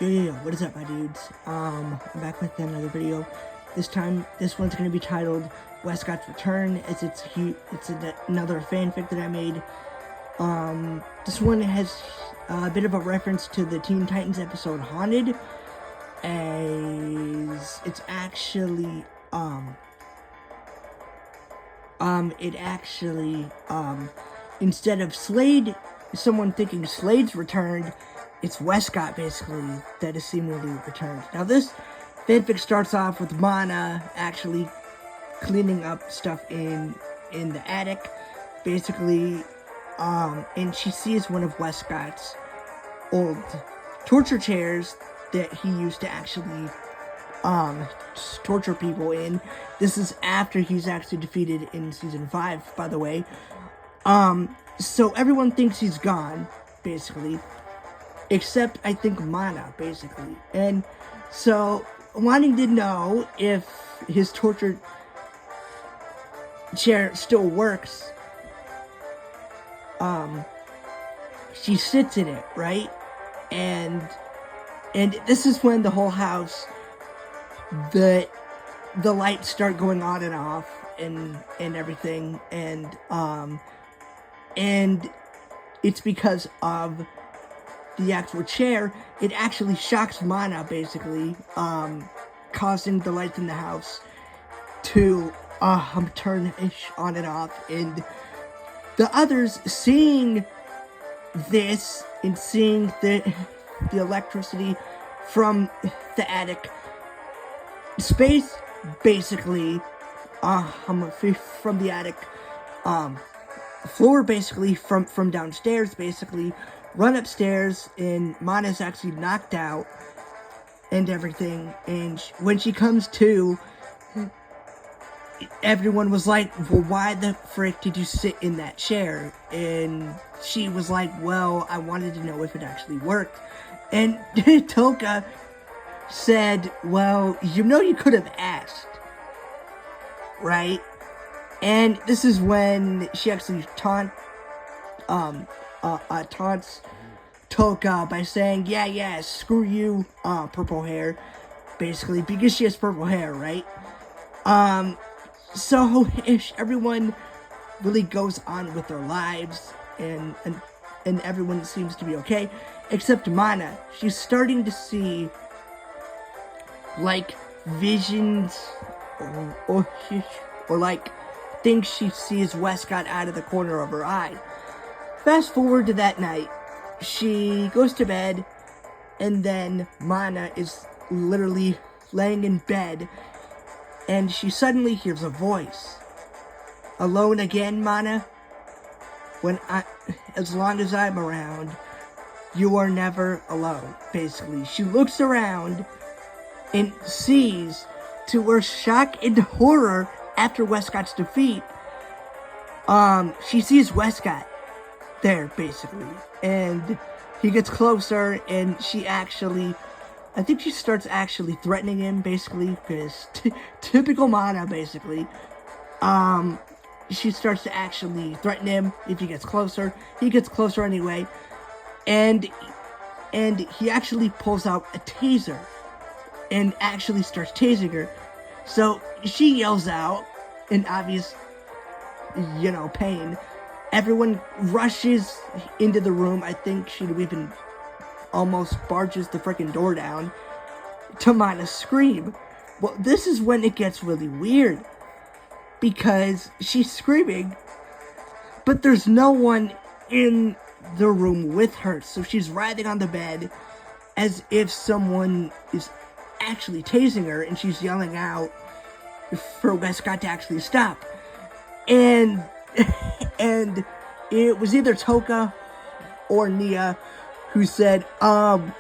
Yo, what is up, my dudes? I'm back with another video. This time, this one's gonna be titled Weskot's Return, as it's another fanfic that I made. This one has a bit of a reference to the Teen Titans episode Haunted, as it's actually, instead of Slade, someone thinking Slade's returned, it's Weskot, basically, that is seemingly returned. Now, this fanfic starts off with Mana actually cleaning up stuff in the attic, basically, and she sees one of Weskot's old torture chairs that he used to actually, torture people in. This is after he's actually defeated in Season 5, by the way. So everyone thinks he's gone, basically. Except, I think, Mana, basically. And so, wanting to know if his torture chair still works, she sits in it, right? And this is when the whole house, the lights start going on and off, and everything, and it's because of the actual chair. It actually shocks Mana, basically, causing the lights in the house to turn on and off, and the others seeing this and seeing the electricity from the attic space, basically, from the attic floor, basically, from downstairs, basically, run upstairs, and Mana's actually knocked out and everything, and when she comes to, everyone was like, well, why the frick did you sit in that chair? And she was like, well, I wanted to know if it actually worked. And Toka said, well, you could have asked, right? And this is when she actually taunts Toka by saying, yeah, screw you, purple hair, basically, because she has purple hair, right? So everyone really goes on with their lives, and everyone seems to be okay, except Mana. She's starting to see, like, visions, or like, thinks she sees Weskot out of the corner of her eye. Fast forward to that night, she goes to bed, and then Mana is literally laying in bed, and she suddenly hears a voice. Alone again, Mana? As long as I'm around, you are never alone, basically. She looks around and sees, to her shock and horror after Weskot's defeat, she sees Weskot there, basically, and he gets closer, and I think she starts actually threatening him, basically, because typical Mana, basically. She starts to actually threaten him if he gets closer. He gets closer anyway, and he actually pulls out a taser and actually starts tasing her. So she yells out in obvious, pain. Everyone rushes into the room. I think she even almost barges the freaking door down to Mana's scream. Well, this is when it gets really weird, because she's screaming, but there's no one in the room with her, so she's writhing on the bed as if someone is actually tasing her, and she's yelling out for Weskot to actually stop. And it was either Toka or Nia who said,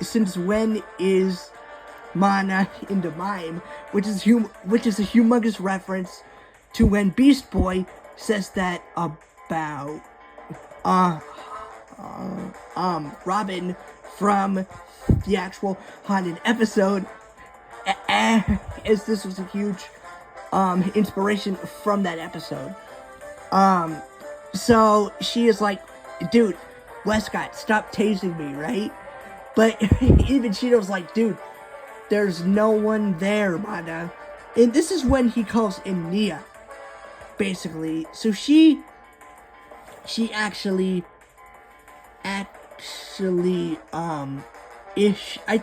since when is Mana into mime? Which is a humongous reference to when Beast Boy says that about Robin from the actual Haunted episode, as this was a huge inspiration from that episode. So she is like, dude, Weskot, stop tasing me, right? But even Shido's like, dude, there's no one there, Mana. And this is when he calls in Nia, basically. So she actually, I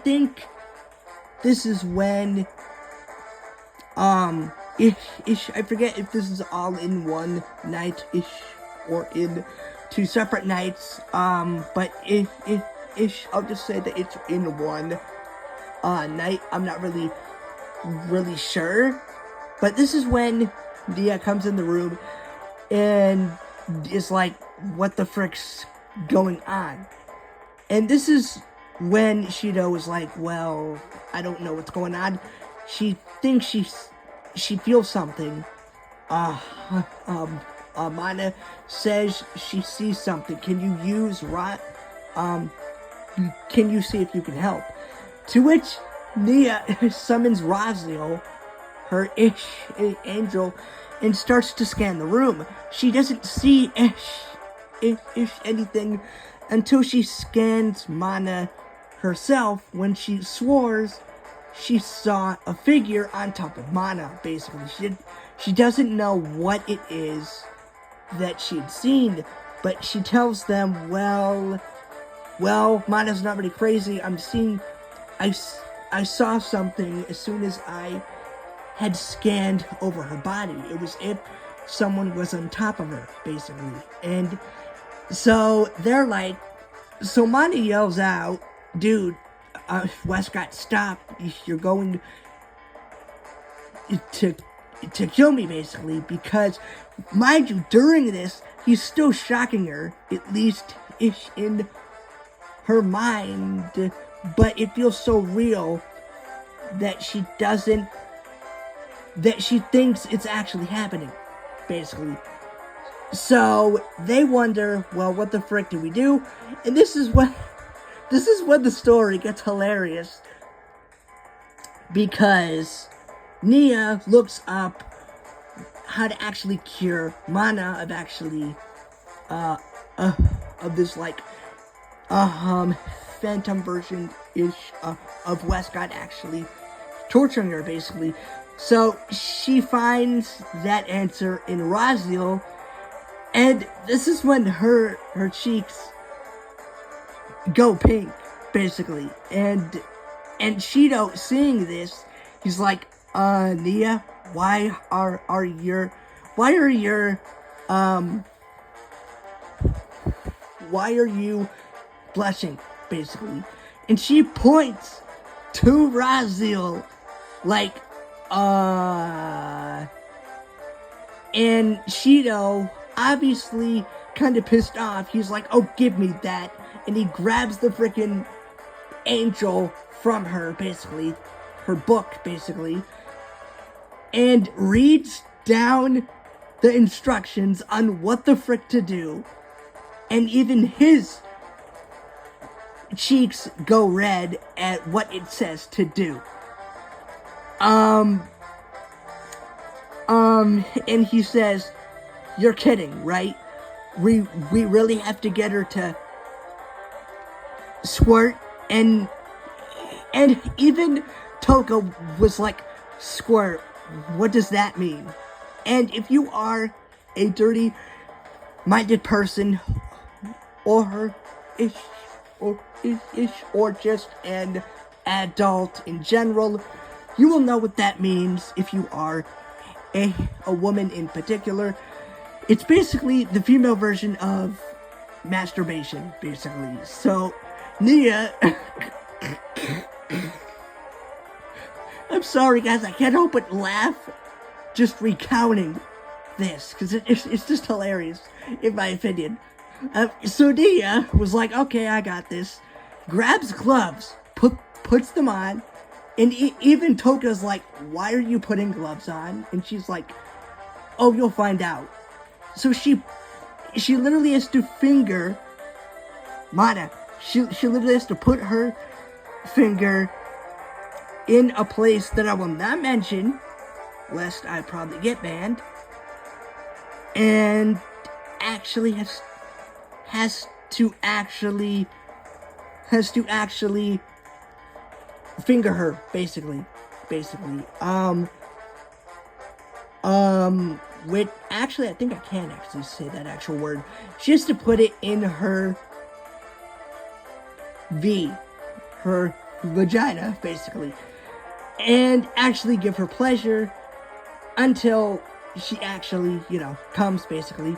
think this is when, I forget if this is all in one night-ish or in two separate nights, but I'll just say that it's in one night. I'm not really sure, but this is when Nia comes in the room and is like, what the frick's going on? And this is when Shido is like, well, I don't know what's going on. She thinks she feels something. Mana says she sees something. Can you use can you see if you can help? To which Nia summons Raziel, her angel, and starts to scan the room. She doesn't see anything until she scans Mana herself when she swears she saw a figure on top of Mana, basically. She doesn't know what it is that she'd seen, but she tells them, well, Mana's not really crazy. I saw something as soon as I had scanned over her body. It was if someone was on top of her, basically. And so they're like, so Mana yells out, dude, Weskot, stop. You're going to kill me, basically, because, mind you, during this, he's still shocking her, at least in her mind, but it feels so real that she thinks it's actually happening, basically. So they wonder, well, what the frick do we do? And this is when the story gets hilarious, because Nia looks up how to actually cure Mana of actually of this like phantom version ish of Weskot actually torturing her, basically. So she finds that answer in Raziel, and this is when her cheeks go pink, basically. And Shido, seeing this, he's like, Nia, why are you blushing, basically? And she points to Raziel, like, and Shido, obviously kind of pissed off, he's like, oh, give me that. And he grabs the freaking angel from her, basically, her book, basically, and reads down the instructions on what the frick to do. And even his cheeks go red at what it says to do. And he says, you're kidding, right? We really have to get her to squirt, and even Toko was like, squirt, what does that mean? And if you are a dirty-minded person, or just an adult in general, you will know what that means. If you are a woman in particular, it's basically the female version of masturbation, basically. So Nia, I'm sorry guys, I can't help but laugh just recounting this, because it's just hilarious, in my opinion. So Nia was like, okay, I got this, grabs gloves, puts them on, and even Toka's like, why are you putting gloves on? And she's like, oh, you'll find out. So she literally has to finger Mana. She literally has to put her finger in a place that I will not mention, lest I probably get banned, and actually has to actually has to actually finger her, basically. With, actually, I think I can actually say that actual word. She has to put it in her her vagina, basically, and actually give her pleasure until she actually, comes, basically,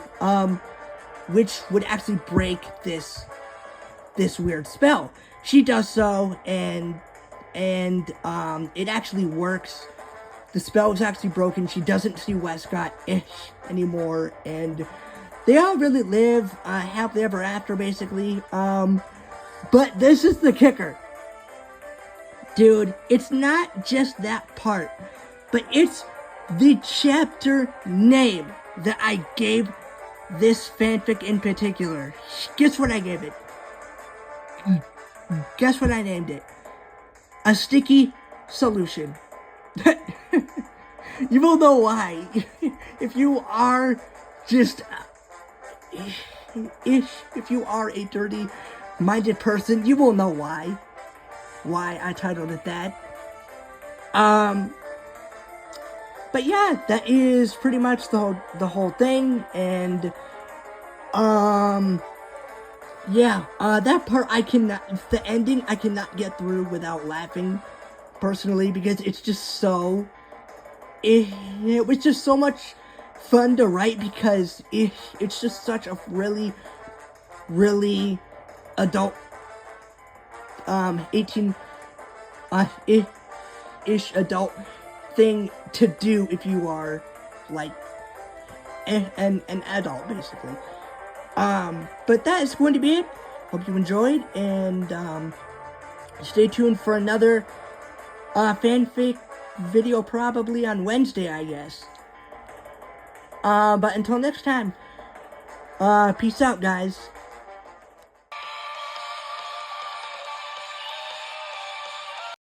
which would actually break this weird spell. She does so, and it actually works. The spell is actually broken. She doesn't see Weskot anymore, and they all really live happily ever after, basically. But this is the kicker. Dude, it's not just that part, but it's the chapter name that I gave this fanfic in particular. Guess what I gave it? Guess what I named it? A Sticky Solution. You will know why. If you are just if you are a dirty-minded person, you will know why I titled it that. But yeah, that is pretty much the whole thing, and yeah, that part the ending I cannot get through without laughing, personally, because it's just so, it was just so much fun to write, because it's just such a really, really adult, 18, ish adult thing to do if you are, like, an adult, basically. But that is going to be it. Hope you enjoyed, and, stay tuned for another, fanfic video, probably on Wednesday, I guess. But until next time, peace out, guys.